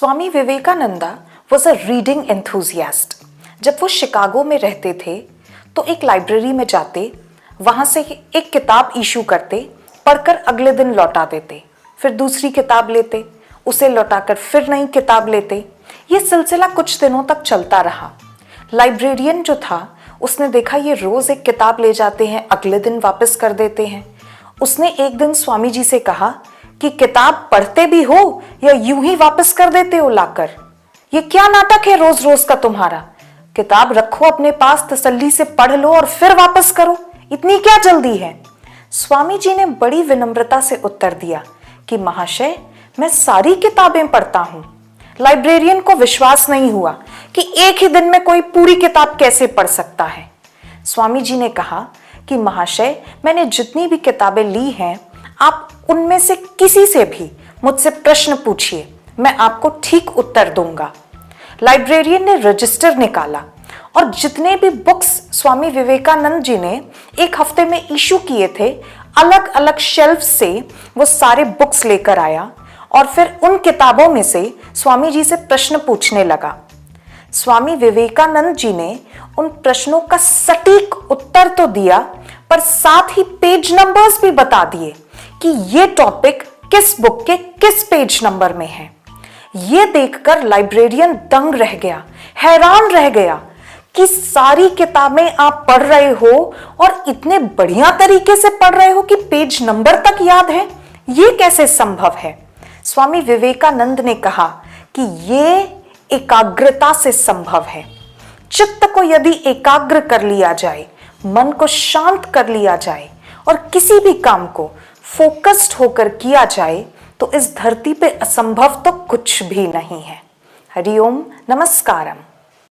Swami Vivekananda was a reading enthusiast. जब वो Chicago में रहते थे तो एक लाइब्रेरी में जाते, वहाँ से एक किताब इशू करते, पढ़कर अगले दिन लौटा देते, फिर दूसरी किताब लेते, उसे लौटाकर फिर नई किताब लेते। ये सिलसिला कुछ दिनों तक चलता रहा। लाइब्रेरियन जो था उसने देखा ये रोज एक किताब ले जाते हैं, अगले दिन वापस कर देते हैं। उसने एक दिन स्वामी जी से कहा कि किताब पढ़ते भी हो या यूं ही वापस कर देते हो लाकर? ये क्या नाटक है रोज रोज का तुम्हारा? किताब रखो अपने पास, तसल्ली से पढ़ लो और फिर वापस करो, इतनी क्या जल्दी है? स्वामी जी ने बड़ी विनम्रता से उत्तर दिया कि महाशय, मैं सारी किताबें पढ़ता हूं। लाइब्रेरियन को विश्वास नहीं हुआ कि एक ही दिन में कोई पूरी किताब कैसे पढ़ सकता है। स्वामी जी ने कहा कि महाशय, मैंने जितनी भी किताबें ली हैं, आप उनमें से किसी से भी मुझसे प्रश्न पूछिए, मैं आपको ठीक उत्तर दूंगा। लाइब्रेरियन ने रजिस्टर निकाला और जितने भी बुक्स स्वामी विवेकानंद जी ने एक हफ्ते में इशू किए थे, अलग अलग शेल्फ से वो सारे बुक्स लेकर आया और फिर उन किताबों में से स्वामी जी से प्रश्न पूछने लगा। स्वामी विवेकानंद जी ने उन प्रश्नों का सटीक उत्तर तो दिया, पर साथ ही पेज नंबर्स भी बता दिए कि ये टॉपिक किस बुक के किस पेज नंबर में है। ये देखकर लाइब्रेरियन दंग रह गया, हैरान रह गया कि सारी किताबें आप पढ़ रहे हो और इतने बढ़िया तरीके से पढ़ रहे हो कि पेज नंबर तक याद है। ये कैसे संभव है? स्वामी विवेकानंद ने कहा कि ये एकाग्रता से संभव है। चित्त को यदि एकाग्र कर लिया जाए, मन को शांत कर लिया जाए और किसी भी काम को फोकस्ड होकर किया जाए, तो इस धरती पे असंभव तो कुछ भी नहीं है। हरिओम, नमस्कारम।